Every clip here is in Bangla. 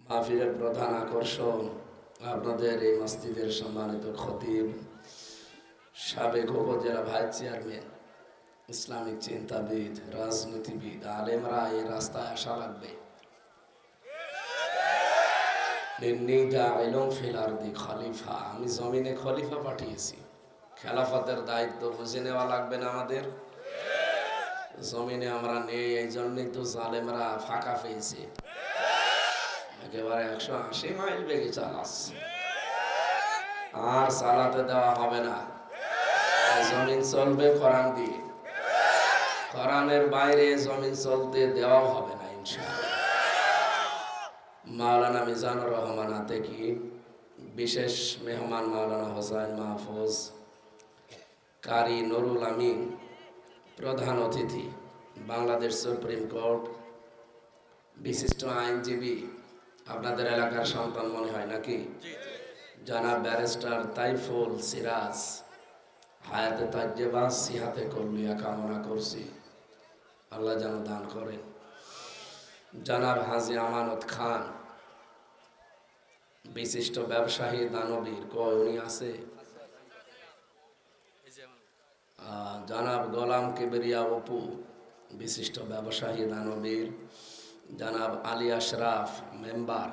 মাহফিলের প্রধান আকর্ষণ আপনাদের এই মসজিদের সম্মানিত খতিব, সাবেক উপজেলা ভাইস চেয়ারম্যান, ইসলামিক চিন্তাবিদ, রাজনীতিবিদ, আলেমরা এই রাস্তায় আসা লাগবে। খলিফা, আমি জমিনে খলিফা পাঠিয়েছি। খেলাফতের দায়িত্ব বুঝে নেওয়া লাগবে না আমাদের? জমিনে আমরা নেই, এই জন্যই তো জালেমরা ফাঁকা পেয়েছে, একেবারে 180 মাইল বেগে চালাচ্ছে। আর চালাতে দেওয়া হবে না। জমিন চলবে কোরআন দিয়ে, কোরআনের বাইরে জমিন চলতে দেওয়াও হবে না ইনশাআল্লাহ। মাওলানা মিজানুর রহমান আতেকি, বিশেষ মেহমান মাওলানা হোসাইন মাহফুজ, কারি নুরুল আমিন, প্রধান অতিথি বাংলাদেশ সুপ্রিম কোর্ট, বিশিষ্ট আইনজীবী, আপনাদের এলাকার সন্তান মনে হয় নাকি, জনাব ব্যারিস্টার তাইফুল সিরাজ, হায়াতে তাজ্জেবা সিহাতে কল্লিয়া কামনা করছি, আল্লাহ যেন দান করেন। জনাব হাজী আমানত খান, বিশিষ্ট ব্যবসায়ী দানবীর, উনি আছে? জনাব গোলাম কিবরিয়া অপু, বিশিষ্ট ব্যবসায়ী দানবীর। জনাব আলী আশরাফ মেম্বার।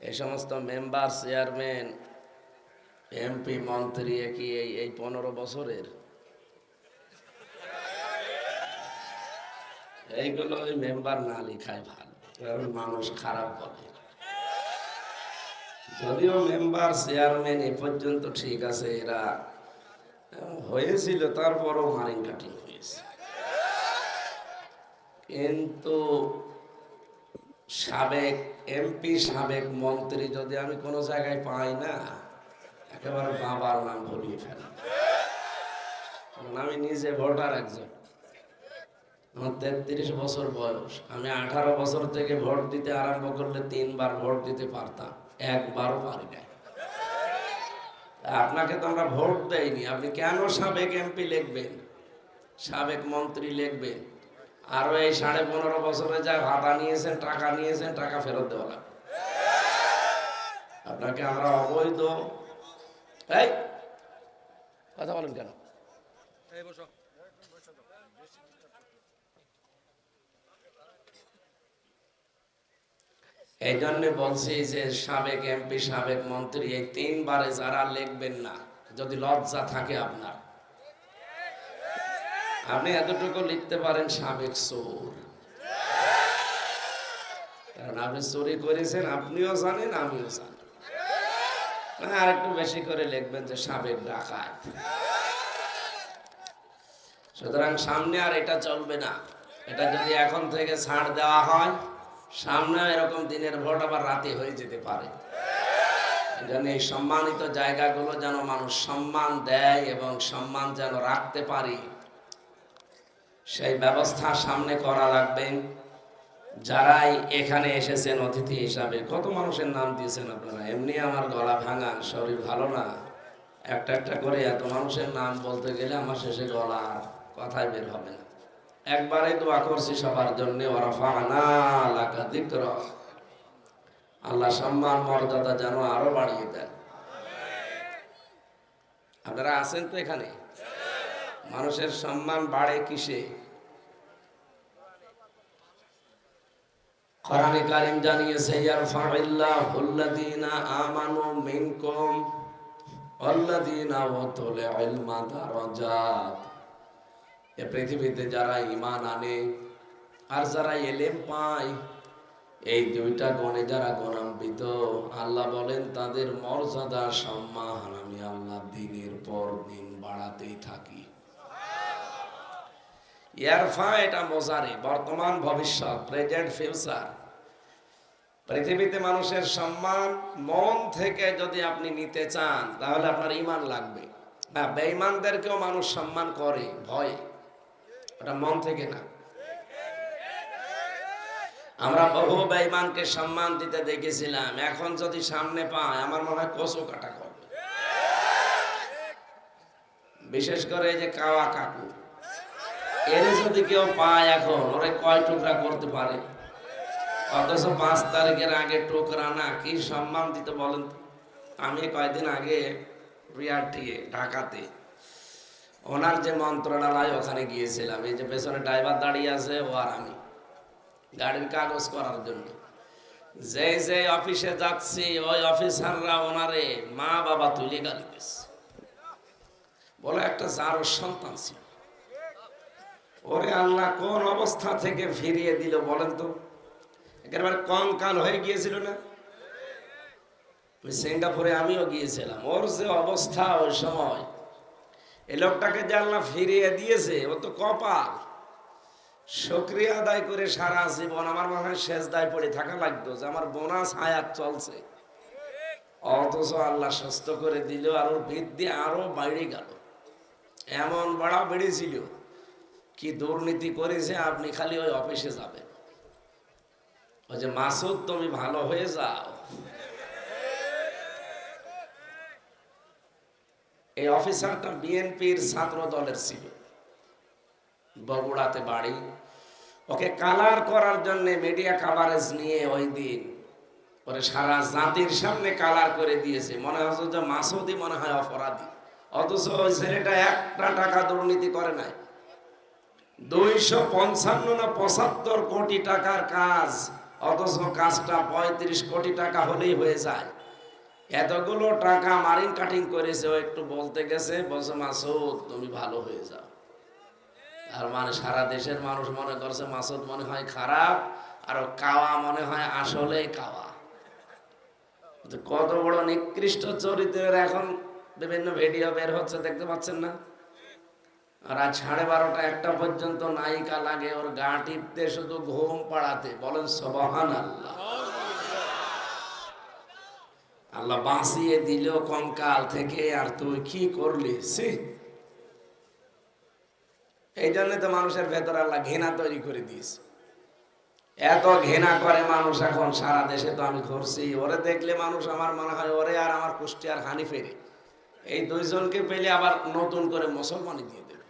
এই সমস্ত মেম্বার, চেয়ারম্যান, এমপি, মন্ত্রী কি এই 15 বছরের? এইগুলো ওই মেম্বার না লিখাই ভালো, কারণ মানুষ খারাপ বলে। যদিও মেম্বার চেয়ারম্যান এ পর্যন্ত ঠিক আছে, এরা হয়েছিল, তারপরও মারিং কাটিং হয়েছে। কিন্তু সাবেক এমপি, সাবেক মন্ত্রী যদি আমি কোনো জায়গায় পাই না, একেবারে বাবার নাম ভুলিয়ে ফেলি। আমি নিজে ভোটার একজন, আমার 33 বছর বয়স। আমি 18 বছর থেকে ভোট দিতে আরম্ভ করলে 3 বার ভোট দিতে পারতাম, একবারও পারি না। আপনাকে তো আমরা ভোট দেয়নি, আপনি কেন সাবেক এমপি লিখবেন, সাবেক মন্ত্রী লিখবেন? আরো এই 15.5 বছরে যা ভাতা নিয়েছেন, টাকা নিয়েছেন, টাকা ফেরত দেওয়া লাগবে। আপনাকে আমরা অবৈধ, এই কথা বলেন কেন? এই জন্য বলছি যে সাবেক এমপি, সাবেক মন্ত্রী, এই 3 বারে যারা লিখবেন না, যদি লজ্জা থাকে আপনার, আপনি এতটুকু লিখতে পারেন সাবেক চোর, কারণ আপনি চুরি করেছেন, আপনিও জানেন, আমিও জানি। আর একটু বেশি করে লিখবেন যে সাবেক ডাকাত। সুতরাং সামনে আর এটা চলবে না। এটা যদি এখন থেকে ছাড় দেওয়া হয়, সামনে এরকম দিনের ভোট আবার রাতে হয়ে যেতে পারে। এজন্য এই সম্মানিত জায়গাগুলো যেন মানুষ সম্মান দেয় এবং সম্মান যেন রাখতে পারি, সেই ব্যবস্থা সামনে করা লাগবে। যারাই এখানে এসেছেন অতিথি হিসাবে, কত মানুষের নাম দিয়েছেন আপনারা, এমনি আমার গলা ভাঙা, শরীর ভালো না, একটা একটা করে এত মানুষের নাম বলতে গেলে আমার শেষে গলা আর কথাই বের হবে না। একবারে দোয়া করছি সবার জন্য, ওয়ারাফা'না লাকা যিকরাক, আল্লাহ সম্মান মর্যাদা যেন আরো বাড়িয়ে দেন। আপনারা আছেন তো এখানে? মানুষের সম্মান বাড়ে কিসে? কোরআনে কারীম জানিয়েছে, ইয়ারফা'িল্লাহুল্লাযীনা আমানু মিনকুম ওয়াল্লাযীনা উতুল ইলমা দারাজাত। এই পৃথিবীতে যারা ঈমান আনে আর যারা ইলম পায়, এই দুইটা গুণে যারা গুণান্বিত, আল্লাহ বলেন তাদের মর্যাদা, সম্মান আমি আল্লাহ দিনের পর দিন বাড়াতেই থাকি। ইয়ারফা, এটা মোজারে, বর্তমান ভবিষ্যৎ, প্রেজেন্ট ফিউচার। পৃথিবীতে মানুষের সম্মান মন থেকে যদি আপনি নিতে চান, তাহলে আপনার ঈমান লাগবে। না, বেঈমানদেরকেও মানুষ সম্মান করে ভয়ে, ওটা মন থেকে না। আমরা বহু বেঈমানকে সম্মান দিতে দেখেছিলাম, এখন যদি সামনে পায় আমার মনে হয় কচু কাটা করবে। বিশেষ করে এই যে কাওয়া কাকু, এর যদি কেউ পায় এখন, ওরে কয় টুকরা করতে পারে? অথচ 5 তারিখের আগে টোকরানা কি সম্মান দিত বলেন তো। আমি কয়েকদিন আগে বিআরটিএ ঢাকাতে ওনার যে মন্ত্রণালয় ওখানে গিয়েছিলাম। এই যে পেছনে ড্রাইভার দাঁড়িয়ে আছে ও আর আমি গাড়ির কাগজ করার জন্য যে যে অফিসে যাচ্ছি ওই অফিসাররা ওনারে মা বাবা তুলে গালি দিচ্ছে। বলে একটা জারোর সন্তান ছিল, ওরে আল্লাহ কোন অবস্থা থেকে ফিরিয়ে দিল বলেন তো। একেবারে কঙ্কাল হয়ে গিয়েছিল না। সিঙ্গাপুরে আমিও গিয়েছিলাম, ওর যে অবস্থা ওই সময়, এই লোকটাকে যে আল্লাহ ফিরিয়ে দিয়েছে ও তো কপাল। শুকরিয়া আদায় করে সারা জীবন আমার মনে হয় সেজদায় পড়ে থাকা লাগতো যে আমার বোনাস হায়াত চলছে। অথচ আল্লাহ সুস্থ করে দিল আর ওর বৃদ্ধি আরো বেড়ে গেল। এমন বড়া বেড়েছিল, কি দুর্নীতি করেছে আপনি খালি ওই অফিসে যাবেন। ওই যে মাসুদ তুমি ভালো হয়ে যাও, এই অফিসারটা বিএনপির ছাত্র দলের ছিল, বগুড়াতে বাড়ি। ওকে কালার করার জন্য মিডিয়া কভারেজ নিয়ে ওই দিন পরে সারা জাতির সামনে কালার করে দিয়েছে। মনে হচ্ছে যে মাসুদই মনে হয় অপরাধী, অথচ ওই ছেলেটা একটা টাকা দুর্নীতি করে নাই। 255 না 75 কোটি টাকার কাজ, অথচ কাজটা 35 কোটি টাকা হলেই হয়ে যায়। এতগুলো টাকা মারিং কাটিং করেছে। ও একটু বলতে গেছে, বলছে মাসুদ তুমি ভালো হয়ে যাও। আর মানে সারা দেশের মানুষ মনে করছে মাসুদ মনে হয় খারাপ, আর কাওয়া মনে হয় আসলেই কাওয়া। কত বড় নিকৃষ্ট চরিত্রের এখন বিভিন্ন ভিডিও বের হচ্ছে, দেখতে পাচ্ছেন না? রাত 12:30 1টা পর্যন্ত নায়িকা লাগে ওর গা টিপতে, শুধু ঘুম পাড়াতে। বলেন সুবহানাল্লাহ। আল্লাহ বাঁচিয়ে দিল কঙ্কাল থেকে, আর তুই কি করলি? এই জন্য তো মানুষের ভেতর আল্লাহ ঘৃণা তৈরি করে দিয়েছে। এত ঘৃণা করে মানুষ এখন সারা দেশে। তো আমি ঘুরছি, ওরে দেখলে মানুষ আমার মনে হয় ওরে আর আমার কুষ্টিয়ার হানিফেরে, এই দুইজনকে পেলে আবার নতুন করে মুসলমানি দিয়ে দেবে।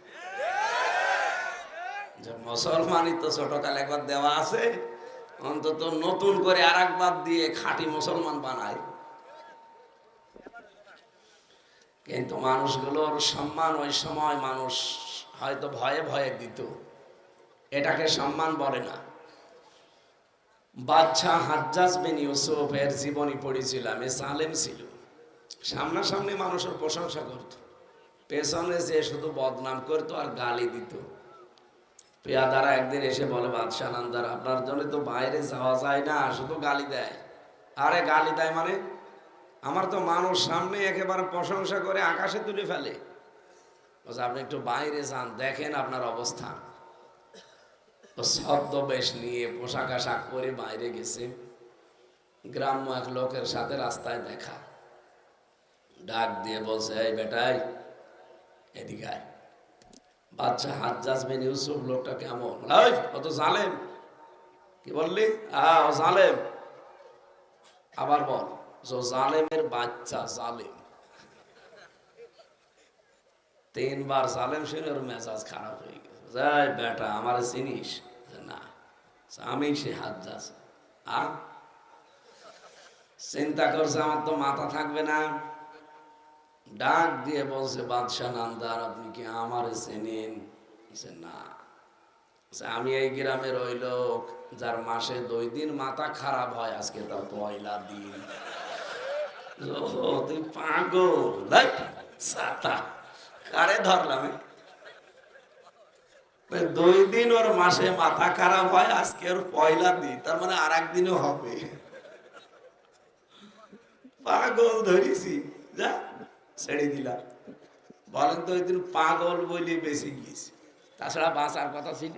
যে মুসলমানি তো ছোটকাল একবার দেওয়া আছে, অন্তত নতুন করে আর একবার দিয়ে খাঁটি মুসলমান বানায়। কিন্তু মানুষগুলোর সম্মান ওই সময় মানুষ হয়তো ভয়ে ভয়ে দিত, এটাকে সম্মান বলে না। বাদশাহ হাজ্জাজ বিন ইউসুফ এর জীবনী পড়েছিলাম। এ জালেম ছিল, সামনাসামনি মানুষের প্রশংসা করত, পেছনে যে শুধু বদনাম করতো আর গালি দিত। পেয়াদারা একদিন এসে বলে, বাদশাহ নামদার আপনার জন্য তো বাইরে যাওয়া যায় না, শুধু গালি দেয়। আরে গালি দেয় মানে? আমার তো মানুষ সামনে একেবারে প্রশংসা করে আকাশে তুলে ফেলে। আপনি একটু বাইরে যান, দেখেন আপনার অবস্থা। ছদ্মবেশ নিয়ে পোশাক আশাক করে বাইরে গেছে। গ্রাম্য এক লোকের সাথে রাস্তায় দেখা, ডাক দিয়ে বলছে, এই বেটাই এদিকে আয়। বাদশাহ হাজ্জাজ বিন ইউসুফ লোকটা কেমন? ও তো জালেম। কি বললি? ও জালেম। আবার বল, জালেমের বাচ্চা জালেম। 3 বার জালেম শুনে ওর মেজাজ খারাপ হয়ে গেছে। যাই বেটা আমার চিনিস না? আমি সে হাজ্জাজ। চিন্তা করছে আমার তো মাথা থাকবে না। ডাক দিয়ে বলছে, বাদশাহ নামদার আপনি কি আমার চেনেন? না। আমি এই গ্রামের ওই লোক যার মাসে 2 দিন মাথা খারাপ হয়, আজকে তার পয়লা দিন। তুই পাগল? কারে ধরলাম? 2 দিন ওর মাসে মাথা খারাপ হয়, আজকে ওর পয়লা দিন, তার মানে আর একদিনও হবে। পাগল ধরেছি, যা ছেড়ে দিলাম। বলেন তো ওই দিন পাগল বলে বেশি গিয়েছি, তাছাড়া বাঁচার কথা ছিল?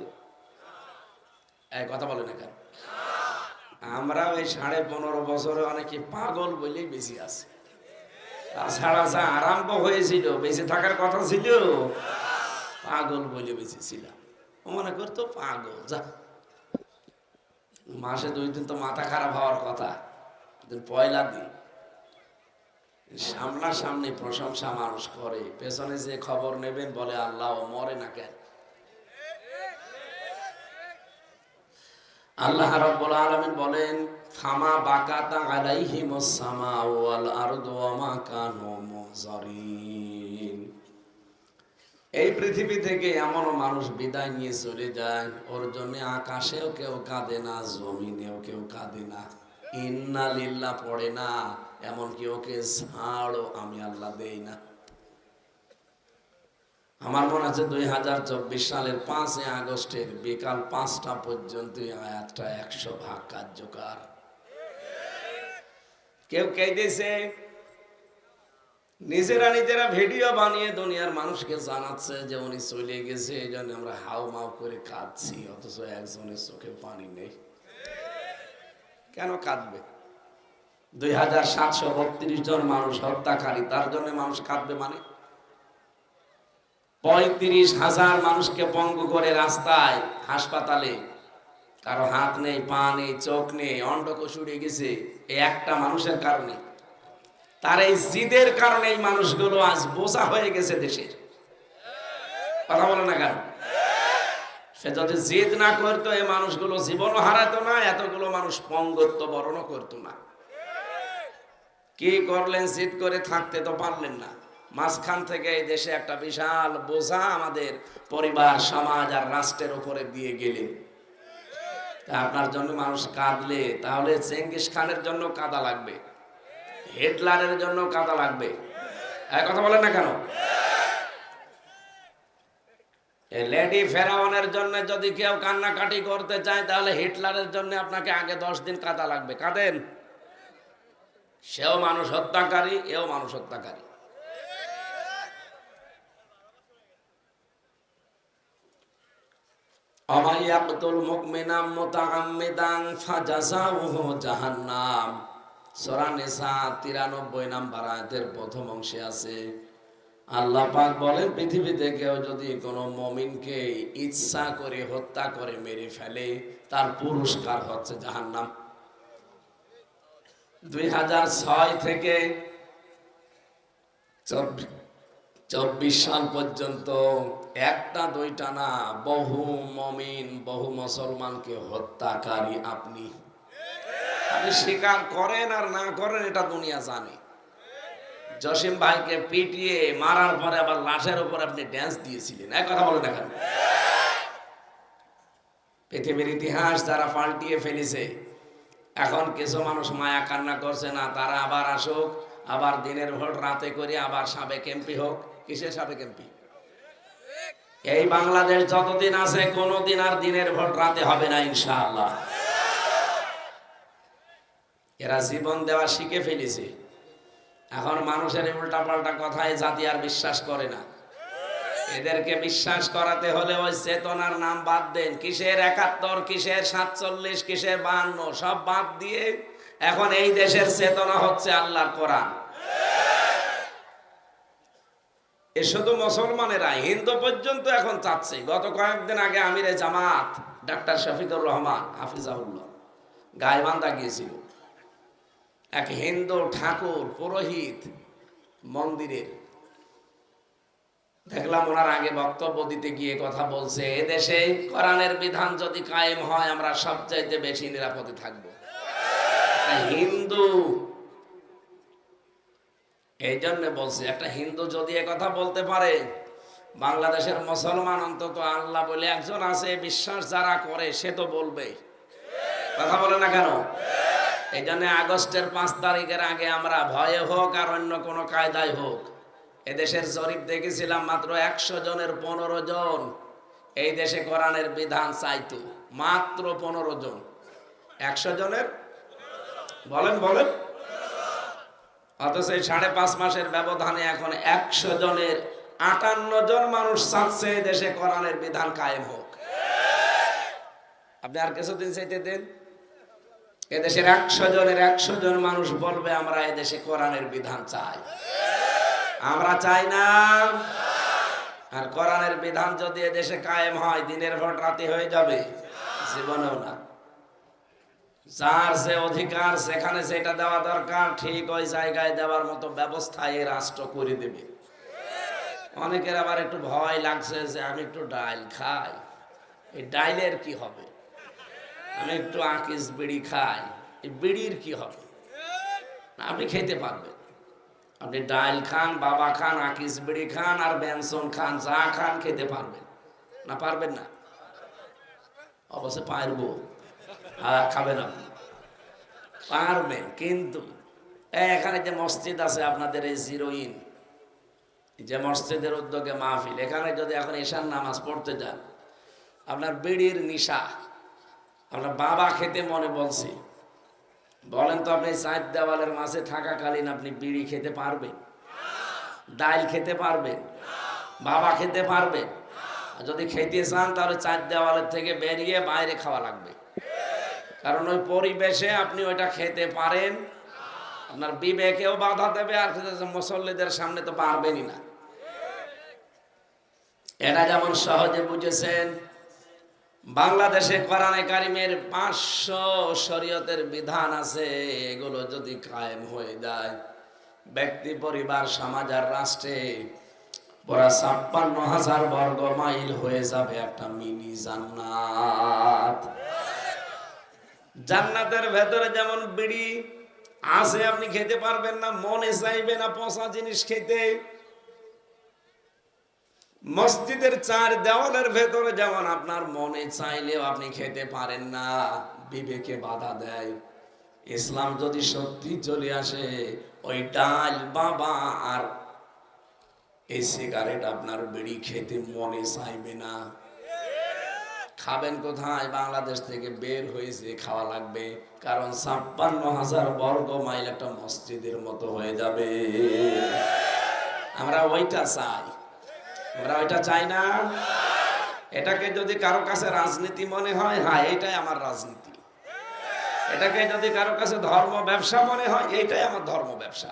এই কথা বলে না কেন? আমরা ওই 15.5 বছরে অনেকে পাগল বলেই বেশি আছে। তাছাড়া যা আরম্ভ হয়েছিল, বেঁচে থাকার কথা ছিল, পাগল বলে বেঁচে ছিলাম। ও মনে করতো পাগল। যা, মাসে 2 দিন তো মাথা খারাপ হওয়ার কথা, পয়লা দিন। সামনাসামনি প্রশংসা মানুষ করে, পেছনে যে খবর নেবেন বলে আল্লাহ ও মরে না কেন? আল্লাহ রাব্বুল আলামিন বলেন, ফামা বাকাতা আলাইহিমুস সামাউ ওয়াল আরদু ওয়া মা কানু মুনজারিন। এই পৃথিবী থেকে এমন মানুষ বিদায় নিয়ে চলে যায়, ওর জন্য আকাশেও কেউ কাঁদে না, জমিনেও কেউ কাঁদে না, ইন্না লিল্লাহ পড়ে না, এমনকি ওকে ছাড়ও আমি আল্লাহ দেই না। আমার মনে আছে 2024 সালের 5 আগস্টের বিকাল 5টা পর্যন্ত এই আয়াতটা 100 ভাগ কার্যকর। কেউ কেঁদেছে, নিজেরা ভিডিও বানিয়ে দুনিয়ার মানুষকে জানাচ্ছে যে উনি চলে গেছে, এই জন্য আমরা হাউ মাউ করে কাঁদছি, অথচ একজনের চোখে পানি নেই। কেন কাঁদবে? 2732 জন মানুষ হত্যাকারী, তার জন্য মানুষ কাঁদবে মানে? 35,000 মানুষকে পঙ্গু করে রাস্তায়, হাসপাতালে, কারো হাত নেই, পা নেই, চোখ নেই, অন্ডকোষ উড়ে গেছে, এই একটা মানুষের কারণে। তার এই জিদের কারণে এই মানুষগুলো আজ বোঝা হয়ে গেছে দেশের। কথা বলে না কেন? সে যদি জিদ না করতো এই মানুষগুলো জীবনও হারাতো না, এতগুলো মানুষ পঙ্গত্ব বরণও করতো না। কি করলেন? জিদ করে থাকতে তো পারলেন না, মাঝখান থেকে এই দেশে একটা বিশাল বোঝা আমাদের পরিবার, সমাজ আর রাষ্ট্রের উপরে দিয়ে গেলেন। আপনার জন্য মানুষ কাঁদলে তাহলে চেঙ্গিস খানের জন্য কাঁদা লাগবে, হিটলারের জন্য কাঁদা লাগবে। এক কথা বলেন না কেন? লেডি ফেরাউনের জন্য যদি কেউ কান্নাকাটি করতে চায়, তাহলে হিটলারের জন্য আপনাকে আগে 10 দিন কাঁদা লাগবে। কাঁদেন? সেও মানুষ হত্যাকারী, এও মানুষ হত্যাকারী। আমাইয়াকতুল মুমিনা মুতাআম্মিদান ফাজাযাউহু জাহান্নাম। সূরা নিসা 93 নম্বর আয়াতের প্রথম অংশে আছে, আল্লাহ পাক বলেন, পৃথিবীতে কেউ যদি কোনো মুমিনকে ইচ্ছা করে হত্যা করে মেরে ফেলে, তার পুরস্কার হচ্ছে জাহান্নাম। 2006 থেকে 24 সাল পর্যন্ত একটা দুইটা না, বহু মুমিন, বহু মুসলমানকে হত্যাকারী আপনি স্বীকার করেন আর না করেন, এটা দুনিয়া জানে। জসিম ভাইকে পিটিয়ে মারার পরে আবার লাশের উপর আপনি ড্যান্স দিয়েছিলেন, এক কথা বলে দেখেন। পৃথিবীর ইতিহাস যারা পাল্টিয়ে ফেলেছে, এখন কিছু মানুষ মায়া কান্না করছে না, তারা আবার আসুক, আবার দিনের ভোট রাতে করে আবার সাবেক এমপি হোক। কিসের সাবেক এমপি? এই বাংলাদেশ যতদিন আছে কোনদিন আর দিনের ভোট রাতে হবে না ইনশাআল্লাহ। এরা জীবন দেওয়া শিখে ফেলেছে, এখন মানুষের উল্টা পাল্টা কথায় জাতি আর বিশ্বাস করে না। এদেরকে বিশ্বাস করাতে হলে ওই চেতনার নাম বাদ দেন। কিসের 71, কিসের 47, কিসের 52, সব বাদ দিয়ে এখন এই দেশের চেতনা হচ্ছে আল্লাহর কোরআন। এ শুধু মুসলমানেরা, হিন্দু পর্যন্ত এখন চাচ্ছে। গত কয়েকদিন আগে আমিরে জামাত ডাক্তার শফিকুর রহমান হাফিজাহুল্লাহ গাইবান্ধা গিয়েছিল। এক হিন্দু ঠাকুর পুরোহিত মন্দিরের, দেখলাম ওনার আগে বক্তব্য দিতে গিয়ে কথা বলছে, এদেশে কোরআনের বিধান যদি কায়েম হয় আমরা সবচাইতে বেশি নিরাপদে থাকবো। হিন্দু এই জন্য বলছে, একটা হিন্দু যদি কথা বলতে পারে, বাংলাদেশের মুসলমান অন্তত আল্লাহ বলে একজন আছে বিশ্বাস যারা করে সে তো বলবে। কথা বলে না কেন? এই জন্য আগস্টের 5 তারিখের আগে আমরা ভয়ে হোক আর অন্য কোনো কায়দায় হোক, এদেশের জরিপ দেখেছিলাম মাত্র 100 জনের 15 জন এই দেশে কোরআনের বিধান চাইতো, মাত্র 15 জন। 100 জনের বলেন বলেন, অথচ এই 5.5 মাসের ব্যবধানে এখন 100 জনের 58 জন মানুষ চাচ্ছে দেশে কোরআনের বিধান কায়েম হোক। আপনি আর কিছুদিন চাইতে দেন, এদেশের 100 জনের 100 জন মানুষ বলবে আমরা এদেশে কোরআনের বিধান চাই। আমরা চাই না। আর কোরআনের বিধান যদি এদেশে কায়েম হয়, দিনের ভোট রাতে হয়ে যাবে? জীবনেও না। যার যে অধিকার সেখানে যেটা দেওয়া দরকার ঠিক ওই জায়গায় দেওয়ার মতো ব্যবস্থা এই রাষ্ট্র করে দেবে। অনেকের আবার একটু ভয় লাগছে যে আমি একটু ডাইল খাই, এই ডাইলের কি হবে? আমি একটু আকিস বিড়ি খাই, এই বিড়ির কি হবে? আপনি খেতে পারবেন, আপনি ডাল খান, বাবা খান, আকিস বিড়ি খান, আর বেনসন খান, যা খান খেতে পারবেন না? পারবেন না? অবশ্য পারবো। খাবেন আপনি, পারবেন। কিন্তু এখানে যে মসজিদ আছে আপনাদের, এই জিরোইন যে মসজিদের উদ্যোগে মাহফিল, এখানে যদি এখন ঈশান নামাজ পড়তে যান, আপনার বিড়ির নিশা, আপনার বাবা খেতে মনে বলছে, বলেন তো আপনি চার দেওয়ালের মাঝে থাকাকালীন আপনি বিড়ি খেতে পারবেন? ডাল খেতে পারবেন? বাবা খেতে পারবেন? যদি খেতে চান তাহলে চার দেওয়ালের থেকে বেরিয়ে বাইরে খাওয়া লাগবে, কারণ ওই পরিবেশে আপনি ওইটা খেতে পারেন, আপনার বিবেকেও বাধা দেবে, আর মুসল্লিদের সামনে তো পারবেনই না। এটা যেমন সহজে বুঝেছেন, বাংলাদেশে কোরআনে কারিমের 500 শরীয়তের বিধান আছে, এগুলো যদি কায়েম হয়ে যায়, ব্যক্তি, পরিবার, সমাজ আর রাষ্ট্রে পুরা 56,000 বর্গ মাইল হয়ে যাবে একটা মিনি জান্নাত। জান্নাতের ভেতরে যেমন বিড়ি আছে, আপনি খেতে পারবেন না, মনে চাইবে না পচা জিনিস খেতে। মসজিদের 4 দেওয়ালের ভেতরে যেমন আপনার মনে চাইলেও আপনি খেতে পারেন না, বিবেকে বাধা দেয়। ইসলাম যদি সত্যি চলে আসে, ওই ডাল, বাবা আর এই সিগারেট, আপনার বিড়ি খেতে মনে চাইবে না। খাবেন কোথায়? বাংলাদেশ থেকে বের হয়েছে খাওয়া লাগবে, কারণ 56,000 বর্গ মাইল একটা মসজিদের মতো হয়ে যাবে। আমরা ওইটা চাই, আমরা ওইটা চাই না। এটাকে যদি কারো কাছে রাজনীতি মনে হয়, হ্যাঁ এইটাই আমার রাজনীতি। এটাকে যদি কারো কাছে ধর্ম ব্যবসা মনে হয়, এইটাই আমার ধর্ম ব্যবসা।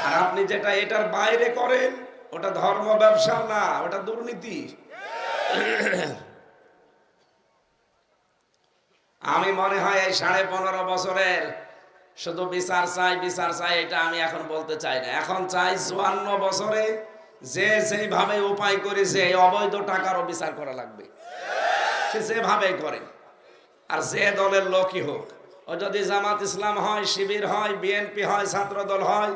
আর আপনি যেটা এটার বাইরে করেন, ওটা ধর্ম ব্যবসা না, ওটা দুর্নীতি। আমি মনে হয় এই 15.5 বছরের শুধু বিচার চাই, বিচার চাই, এটা আমি এখন বলতে চাই না। এখন চাই 54 বছরে যে যেভাবে উপায় করেছে, এই অবৈধ টাকারও বিচার করা লাগবে, সে যেভাবে করে, আর যে দলের লোকই হোক। ও যদি জামাত ইসলাম হয়, শিবির হয়, বিএনপি হয়, ছাত্র দল হয়,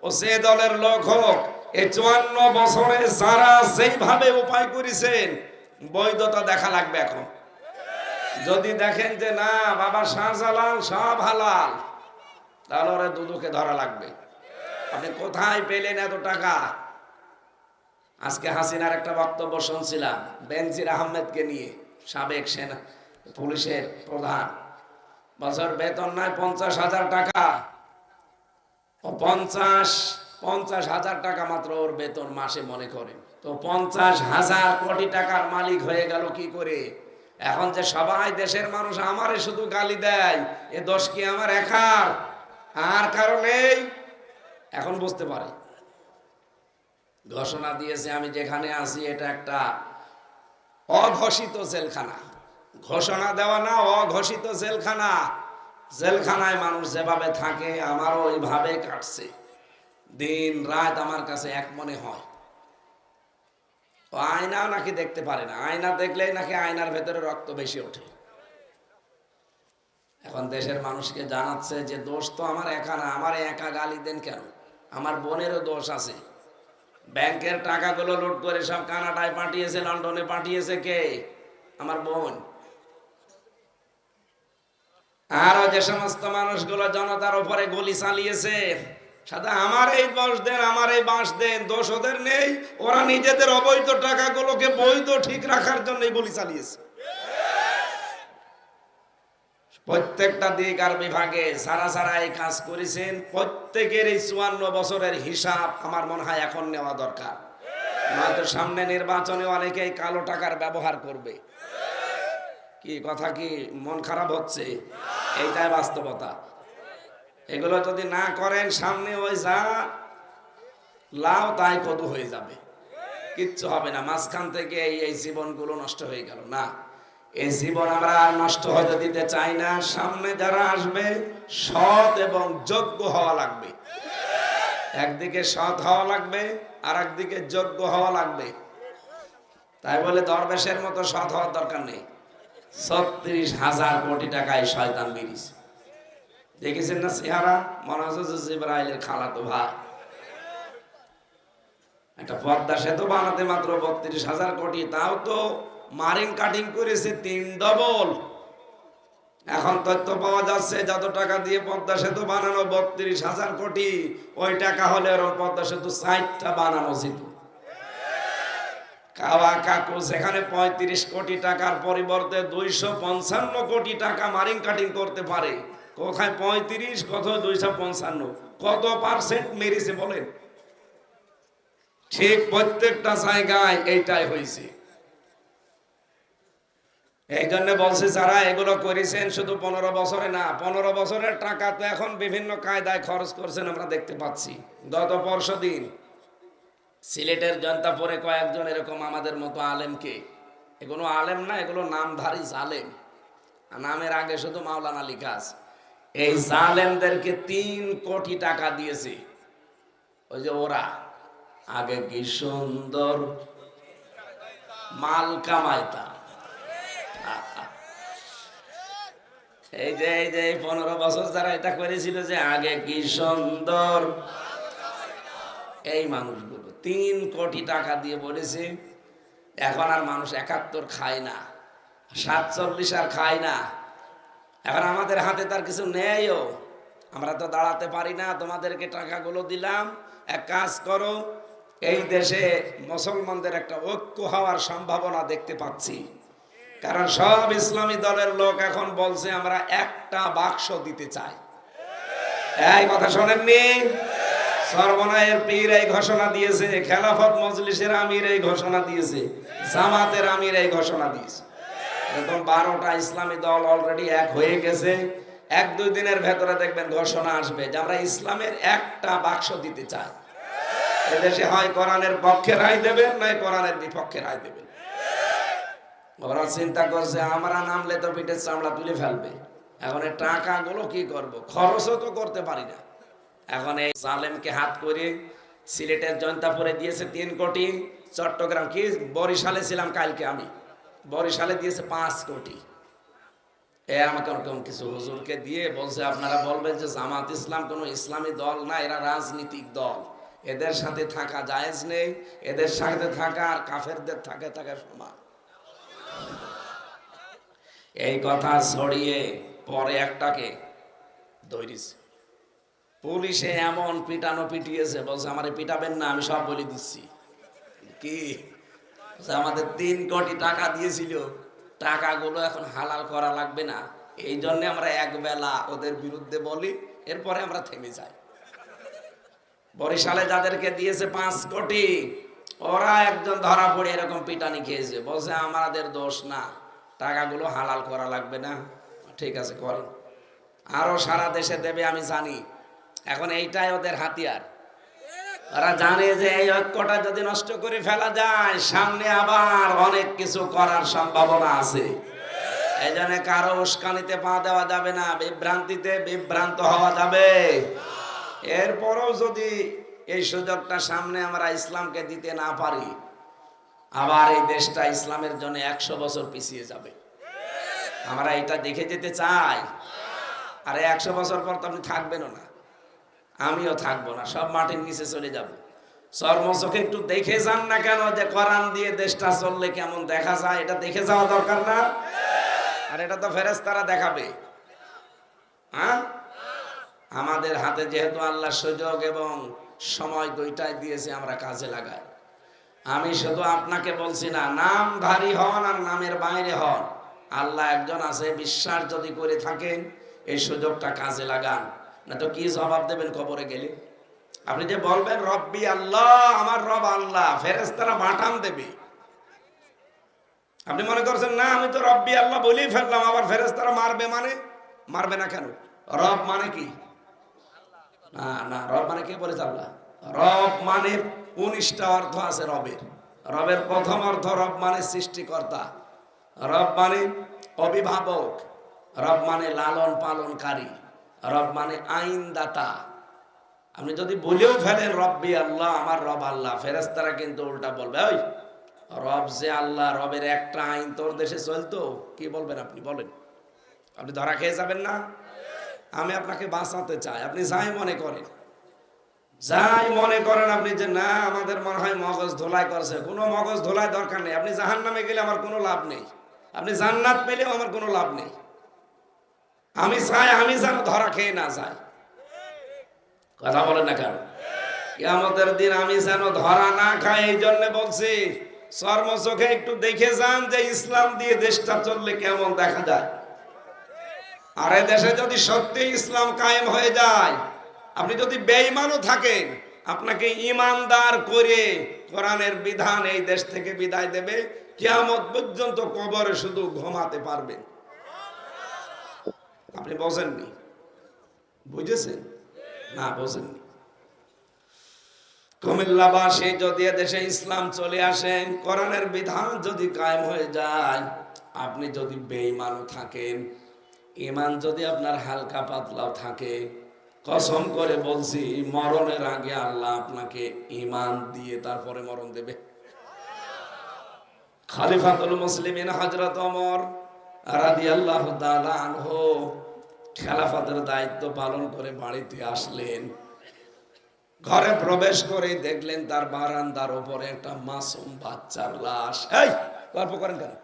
ও যে দলের লোক হোক, এই 54 বছরে যারা যেভাবে উপায় করেছেন, বৈধতা দেখা লাগবে এখন। যদি দেখেন যে না বাবা শাহজালাল সব হালাল, তাহলে ওরা দুদুকে ধরা লাগবে। আপনি কোথায় পেলেন এত টাকা? আজকে হাসিনার একটা বক্তব্য শুনছিলাম, বেনজির আহমেদকে নিয়ে, সাবেক সেনা পুলিশের প্রধান। বছর বেতন নাই 50,000 টাকা, ও 50,000 টাকা মাত্র ওর বেতন মাসে মনে করেন, তো 50,000 কোটি টাকার মালিক হয়ে গেল কি করে? এখন যে সবাই দেশের মানুষ আমারে শুধু গালি দেয়, এ দোষ কি আমার একার? আর কারণেই এখন বুঝতে পারে। ঘোষণা দিয়েছে আমি যেখানে আছি এটা একটা অঘোষিত জেলখানা। ঘোষণা দেওয়া না, অঘোষিত জেলখানা। জেলখানায় মানুষ যেভাবে থাকে, আমারও ওইভাবে কাটছে। দিন রাত আমার কাছে এক মনে হয়। ও আয়না নাকি দেখতে পারে না, আয়না দেখলেই নাকি আয়নার ভেতরে রক্ত বেশি ওঠে। এখন দেশের মানুষকে জানাচ্ছে যে দোষ তো আমার একা না, আমার একা গালি দেন কেন? আমার বোনেরও দোষ আছে। ব্যাংকের টাকাগুলো লুট করে সব কানাডায় পাঠিয়েছে, লন্ডনে পাঠিয়েছে কে? আমার বোন। আরো যে সমস্ত মানুষগুলো জনতার উপরে গুলি চালিয়েছে, সাথে আমার এই দোষ দেন, আমার এই বাঁশ দেন, দোষ ওদের নেই। ওরা নিজেদের অবৈধ টাকাগুলোকে বৈধ ঠিক রাখার জন্য গুলি চালিয়েছে। প্রত্যেকটা দিক আর বিভাগে যারা যারা এই কাজ করেছেন, প্রত্যেকের এই 54 বছরের হিসাব আমার মনে হয় এখন নেওয়া দরকার। নয়তো সামনে নির্বাচনে অনেকেই কালো টাকার ব্যবহার করবে। কি কথা, কি মন খারাপ হচ্ছে? এইটাই বাস্তবতা। এগুলো যদি না করেন, সামনে ওই যা লাও তাই কদু হয়ে যাবে, কিচ্ছু হবে না। মাঝখান থেকে এই জীবনগুলো নষ্ট হয়ে গেল না, এই জীবন আমরা আর নষ্ট হতে দিতে চাই না। সামনে যারা আসবে সৎ এবং যোগ্য হওয়া লাগবে। একদিকে সৎ হওয়া লাগবে, আর একদিকে যোগ্য হওয়া লাগবে। তাই বলে দরবেশের মতো সৎ হওয়ার দরকার নেই। 36,000 কোটি টাকায় শয়তান বেরিয়েছে। দেখেছেন না চেহারা? মনে হচ্ছে যে জিবরাইলের খালাতো ভাই। একটা পদ্মা সেতু বানাতে মাত্র 32,000 কোটি, তাও তো মারিং কাটিং করেছে 3 ডবল। এখন তথ্য পাওয়া যাচ্ছে যত টাকা দিয়ে পদ্মা সেতু বানানো 32,000 কোটি, ওই টাকা হলে ওর পদ্মা সেতু 4টা বানানো যেত। কাওয়া কাকু সেখানে 35 কোটি টাকার পরিবর্তে 255 কোটি টাকা মারিং কাটিং করতে পারে। কোথায় 35, কোথায় 255, কত পার্সেন্ট মেরেছে বলেন? ঠিক প্রত্যেকটা জায়গায় এইটাই হয়েছে। এই জন্য বলছে যারা এগুলো করেছেন শুধু 15 বছরে না, 15 বছরের টাকা তো এখন বিভিন্ন কায়দায় খরচ করছেন আমরা দেখতে পাচ্ছি। গত পরশুদিন সিলেটের জনতাপুরে কয়েকজন এরকম আমাদের মতো আলেমকে, এগুলো আলেম না, এগুলো নামধারী জালেম, নামের আগে শুধু মাওলানা লেখা আছে, এই জালেমদেরকে 3 কোটি টাকা দিয়েছে। ওই যে ওরা আগে কি সুন্দর মাল কামাইতা, এই যে 15 বছর যারা এটা করেছিল যে আগে কি সুন্দর, এই মানুষগুলো 3 কোটি টাকা দিয়ে বলেছে এখন আর মানুষ 71 খায় না, 47 আর খায় না। এখন আমাদের হাতে তার কিছু নেইও, আমরা তো দাঁড়াতে পারি না। তোমাদেরকে টাকাগুলো দিলাম, এক কাজ করো, এই দেশে মুসলমানদের একটা ঐক্য হওয়ার সম্ভাবনা দেখতে পাচ্ছি। কারণ সব ইসলামী দলের লোক এখন বলছে আমরা একটা বাক্স দিতে চাই। এই কথা শোনেননি? সর্বনায়ের পীর এই ঘোষণা দিয়েছে, খেলাফত মজলিসের আমির এই ঘোষণা দিয়েছে, জামাতের আমির এই ঘোষণা দিয়েছে। এরকম 12টা ইসলামী দল অলরেডি এক হয়ে গেছে। 1-2 দিনের ভেতরে দেখবেন ঘোষণা আসবে যে আমরা ইসলামের একটা বাক্স দিতে চাই। এদেশে হয় কোরআনের পক্ষে রায় দেবেন, নয় কোরআনের বিপক্ষে রায় দেবেন। ওরা চিন্তা করছে আমরা নামলে তো পিঠের চামড়া তুলে ফেলবে। এখন এই টাকাগুলো কি করব, খরচও তো করতে পারি না। এখন এই জালেমকে হাত করে সিলেটের জনতাপুরে দিয়েছে 3 কোটি, চট্টগ্রাম কি বরিশালে ছিলাম কালকে আমি, বরিশালে দিয়েছে 5 কোটি। আমাকে ওরকম কিছু হুজুরকে দিয়ে বলছে আপনারা বলবেন যে জামাত ইসলাম কোনো ইসলামী দল না, এরা রাজনীতিক দল, এদের সাথে থাকা জায়েজ নেই, এদের সাথে থাকা আর কাফেরদের থাকা সমান। এই কথা ছড়িয়ে পরে একটাকে ধরেছে পুলিশে, এমন পিটানো পিটিয়েছে, বলছে আমারে পিটাবেন না, আমি সব বলে দিচ্ছি। কি আমাদের 3 কোটি টাকা দিয়েছিল, টাকাগুলো এখন হালাল করা লাগবে না, এই জন্য আমরা একবেলা ওদের বিরুদ্ধে বলি, এরপরে আমরা থেমে যাই। বরিশালে যাদেরকে দিয়েছে 5 কোটি, ওরা একজন ধরা পড়ে এরকম পিটানি খেয়েছে, বলছে আমাদের দোষ না, টাকাগুলো হালাল করা লাগবে না। ঠিক আছে করেন, আরো সারা দেশে দেবে আমি জানি। এখন এইটাই ওদের হাতিয়ার। ওরা জানে যে এই ঐক্যটা যদি নষ্ট করে ফেলা যায়, সামনে আবার অনেক কিছু করার সম্ভাবনা আছে। এই জন্য কারো উস্কানিতে পা দেওয়া যাবে না, বিভ্রান্তিতে বিভ্রান্ত হওয়া যাবে। এরপরও যদি এই সুযোগটা সামনে আমরা ইসলামকে দিতে না পারি, আবার এই দেশটা ইসলামের জন্য 100 বছর পিছিয়ে যাবে। আমরা এটা দেখে যেতে চাই। আর 100 বছর পর তো আপনি থাকবেনও না, আমিও থাকবো না, সব মাটির নিচে চলে যাব। চর্মচোখে একটু দেখে যান না কেন যে কোরআন দিয়ে দেশটা চললে কেমন দেখা যায়, এটা দেখে যাওয়া দরকার না? আর এটা তো ফেরেশতারা দেখাবে। হ্যাঁ, আমাদের হাতে যেহেতু আল্লাহ সুযোগ এবং সময় দুইটাই দিয়েছে, আমরা কাজে লাগাই। আমি শুধু আপনাকে বলছি না, নামধারী হন আর নামের বাইরে হন, আল্লাহ একজন আছে, বিশ্বাস যদি করে থাকেন এই সুযোগটা কাজে লাগান। না তো কি জবাব দেবেন কবরে গেলে? আপনি যে বলবেন রব্বি আল্লাহ, আমার রব আল্লাহ, ফেরেশতারা বাটাম দেবে। আপনি মনে করছেন না আমি তো রব্বি আল্লাহ বলেই ফেললাম, আবার ফেরেশতারা মারবে, মানে মারবে না কেন? রব মানে কি? না না, রব মানে কে বলেছে? আল্লাহ। রব মানে 19টা অর্থ আছে রবের। রবের প্রথম অর্থ রব মানে সৃষ্টিকর্তা, রব মানে অভিভাবক, রব মানে লালন পালনকারী, রব মানে আইনদাতা। আপনি যদি বলেও ফেলেন রব্বি আল্লাহ, আমার রব আল্লাহ, ফেরেশতারা কিন্তু উল্টা বলবে ওই রব যে আল্লাহ, রবের একটা আইন তোর দেশে চলতো, কি বলবেন আপনি? বলেন, আপনি ধরা খেয়ে যাবেন না? আমি আপনাকে বাঁচাতে চাই। আপনি যাই মনে করেন, যাই মনে করেন আপনি, যে না আমাদের মনে হয় মগজ ধোলাই করছে, কোনো মগজ ধোলাই দরকার নেই। আপনি জাহান্নামে গেলে আমার কোনো লাভ নেই, আপনি জান্নাত পেলেও আমার কোনো লাভ নেই। আমি চাই আমি যেন ধরা খেয়ে না যাই। কথা বলেন না কেন? কিয়ামতের দিন আমি যেন ধরা না খাই, এই জন্য বলছি চর্ম চোখে একটু দেখে যান যে ইসলাম দিয়ে দেশটা চললে কেমন দেখা যায়। আর এই দেশে যদি সত্যি ইসলাম কায়েম হয়ে যায়, আপনি যদি বেঈমানও থাকেন, আপনাকে ইমানদার করে কোরআনের বিধান এই দেশ থেকে বিদায় দেবে। কিয়ামত পর্যন্ত কবরে শুধু ঘুমাতে পারবেন। আপনি বোঝেননি? বুঝেছেন না? বোঝেননি? কুমিল্লাবাসী যদি দেশে ইসলাম চলে আসে, কোরআনের বিধান যদি কায়েম হয়ে যায়, আপনি যদি বেঈমানও থাকেন, ঈমান যদি আপনার হালকা পাতলাও থাকে, কসম করে বলছি মরণের আগে আল্লাহ আপনাকে ঈমান দিয়ে তারপরে মরণ দেবে। খলিফাতুল মুসলিমিন হযরত ওমর রাদিয়াল্লাহু তাআলা আনহু খেলাফতের দায়িত্ব পালন করে বাড়িতে আসলেন। ঘরে প্রবেশ করে দেখলেন তার বারান্দার উপরে একটা মাসুম বাচ্চার লাশ। এই গল্প করেন কেন?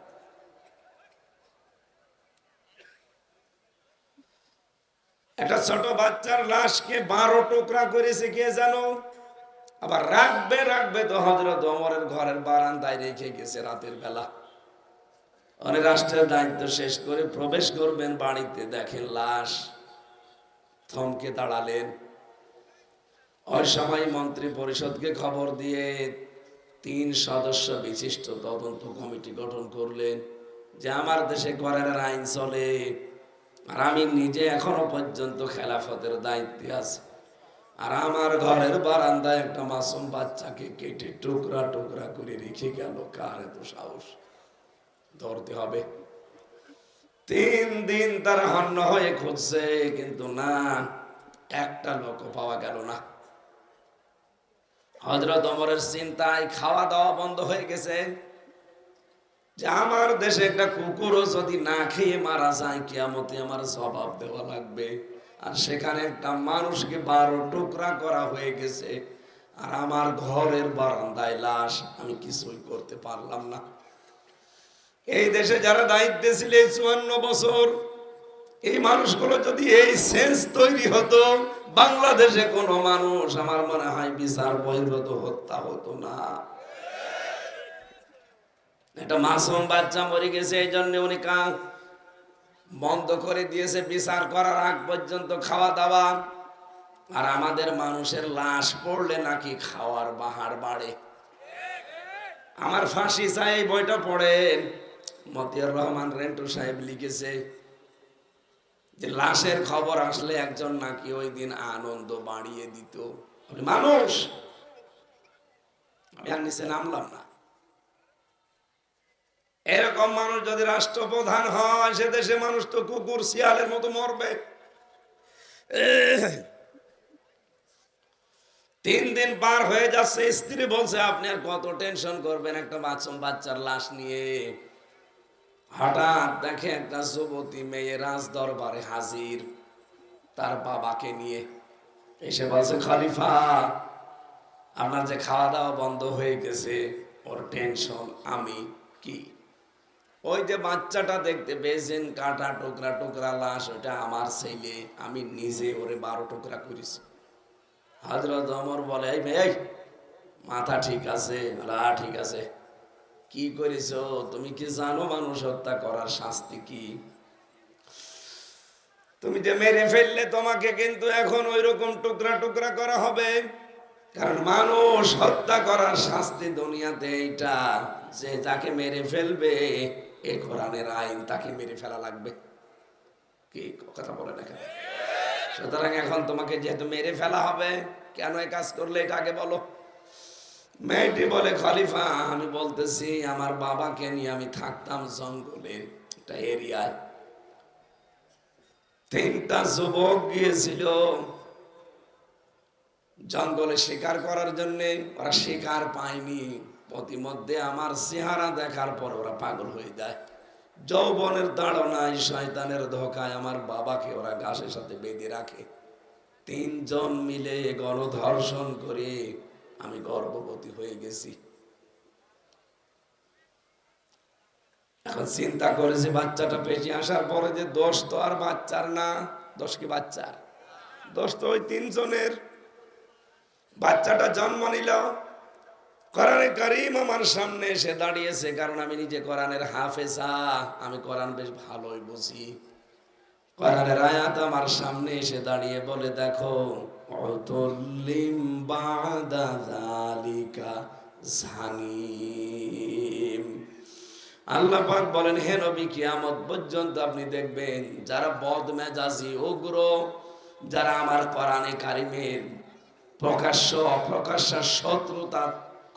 একটা ছোট বাচ্চার লাশকে 12 টুকরা করেছে কে জানো? আবার রাখবে রাখবে তো হযরত ওমরের ঘরের বারান্দায় রেখে গেছে রাতের বেলা। উনি রাষ্ট্রের দায়িত্ব শেষ করে প্রবেশ করবেন বাড়িতে, দেখেন লাশ। থমকে দাঁড়ালেন। ওই সময় মন্ত্রী পরিষদকে খবর দিয়ে 3 সদস্য বিশিষ্ট তদন্ত কমিটি গঠন করলেন যে আমার দেশে কোরআনের আইন চলে, আর আমি নিজে এখনো পর্যন্ত খেলাফতের দায়িত্বে আছি, আর আমার ঘরের বারান্দায় একটা মাসুম বাচ্চাকে কেটে টুকরা টুকরা করে রেখে গেল। কার এত সাহস? ধরতে হবে। 3 দিন তারা হন্য হয়ে খুঁজছে, কিন্তু না, একটা লোক পাওয়া গেল না। হযরত ওমরের চিন্তায় খাওয়া দাওয়া বন্ধ হয়ে গেছে, যে আমার দেশে একটা কুকুরও যদি না খেয়ে মারা যায়, কিয়ামতে আমার জবাব দেওয়া লাগবে। আর সেখানে একটা মানুষকে 12 টুকরা করা হয়ে গেছে, আর আমার ঘরের বারান্দায় লাশ, আমি কিছুই করতে পারলাম না। এই দেশে যারা দায়িত্বে ছিল 54 বছর, এই মানুষগুলো যদি এই সেন্স তৈরি হতো, বাংলাদেশে কোন মানুষ আমার মনে হয় বিচার বহির্ভূত হত্যা হতো না। একটা মাসুম বাচ্চা মরে গেছে, এই জন্য উনি কাজ বন্ধ করে দিয়েছে বিচার করার আগ পর্যন্ত খাওয়া দাওয়া। আর আমাদের মানুষের লাশ পড়লে নাকি খাওয়ার বাহার বাড়ে। আমার ফাঁসি চাই এই বইটা পড়েন, মতিয়ার রহমান রেন্টু সাহেব লিখেছে যে লাশের খবর আসলে একজন নাকি ওই দিন আনন্দ বাড়িয়ে দিত। মানুষ, আমি আর নিচে নামলাম না। এরকম মানুষ যদি রাষ্ট্রপ্রধান হয়, সে দেশে মানুষ তো কুকুর শিয়ালের মতো মরবে। 3 দিন পার হয়ে যাচ্ছে, স্ত্রী বলছে আপনি আর কত টেনশন করবেন একটা মাসুম বাচ্চার লাশ নিয়ে। হঠাৎ দেখে একটা যুবতী মেয়ে রাজ দরবারে হাজির, তার বাবাকে নিয়ে এসে বলছে, খলিফা আপনার যে খাওয়া দাওয়া বন্ধ হয়ে গেছে, ওর টেনশন আমি। কি? ওই যে বাচ্চাটা দেখতে পেয়েছেন, কাটা টুকরা টুকরা লাশ, ওটা আমার ছেলে, আমি নিজে ওরে 12 টুকরা করেছি। হযরত ওমর বলে, এই মেয়ে মাথা ঠিক আছে? ঠিক আছে। কি করেছো? তুমি কি জানো মানুষ হত্যা করার শাস্তি কি? তুমি যে মেরে ফেললে, তোমাকে কিন্তু এখন ওই রকম টুকরা টুকরা করা হবে। কারণ মানুষ হত্যা করার শাস্তি দুনিয়াতে এইটা, যে যাকে মেরে ফেলবে এ কোরআনের আইন, তাকে মেরে ফেলা লাগবে। কি কথা বলে না কেন? সুতরাং এখন তোমাকে যেহেতু মেরে ফেলা হবে, কেন এই কাজ করলে এটা আগে বলো। মেয়েটি বলে, খলিফা আমি বলতেছি আমার বাবাকে নিয়ে আমি থাকতাম জঙ্গলে একটা এরিয়ায়। 3টা যুবক গিয়েছিল জঙ্গলে শিকার করার জন্য, ওরা শিকার পায়নি। প্রতিমধ্যে আমার চেহারা দেখার পর ওরা পাগল হয়ে যায়। যৌবনের তাড়নায় শয়তানের ধোকায় আমার বাবাকে ওরা ঘাসের সাথে বেঁধে রাখে। 3 জন মিলে গণধর্ষণ করে আমি গর্ভবতী হয়ে গেছি। এখন চিন্তা করেছি বাচ্চাটা পেটে আসার পরে যে দোষ তো আর বাচ্চার না, দোষ কি বাচ্চার? দোষ তো ওই 3 জনের। বাচ্চাটা জন্ম নিল, কোরআনে কারীম আমার সামনে এসে দাঁড়িয়েছে, কারণ আমি নিজে কোরআনের হাফেজা, আমি কোরআন বেশ ভালোই বুঝি। কোরআনের আয়াত আমার সামনে এসে দাঁড়িয়ে বলে, দেখো উতুল্লিম বাদা যালিকা জানিম। আল্লাহ পাক বলেন, হে নবী, কিয়ামত পর্যন্ত আপনি দেখবেন যারা বদমেজাজি, উগ্র, যারা আমার কোরআনে কারীমের প্রকাশ্য অপ্রকাশ্য শত্রুতা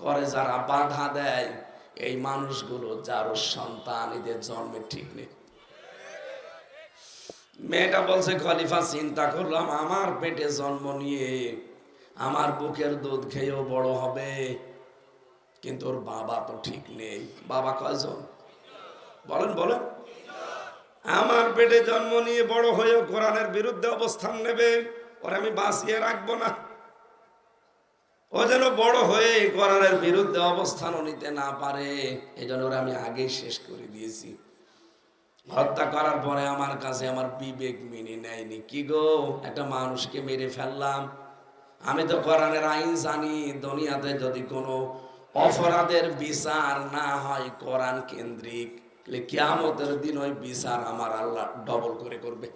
করে, যারা বাধা দেয়, এই মানুষগুলো যার সন্তান এদের জন্মের ঠিক নেই। মেয়েটা বলছে, খলিফা চিন্তা করলাম আমার পেটে জন্ম নিয়ে আমার বুকের দুধ খেয়েও বড় হবে, কিন্তু ওর বাবা তো ঠিক নেই। বাবা কয়জন? বলেন বলেন। আমার পেটে জন্ম নিয়ে বড় হয়েও কোরআনের বিরুদ্ধে অবস্থান নেবে, ওরা আমি বাঁচিয়ে রাখবো না। ও যেন বড় হয়ে কোরআনের বিরুদ্ধে অবস্থানও নিতে না পারে, এই জন্য ওরা আমি আগেই শেষ করে দিয়েছি। হত্যা করার পরে আমার কাছে আমার বিবেক মেনে নেয়নি। কি গো, একটা মানুষকে মেরে ফেললাম, আমি তো কোরআনের আইন জানি, দুনিয়াতে যদি কোনো অপরাধের বিচার না হয় কোরআন কেন্দ্রিক, কিয়ামতের দিন ওই বিচার আমার আল্লাহ ডবল করে করবে।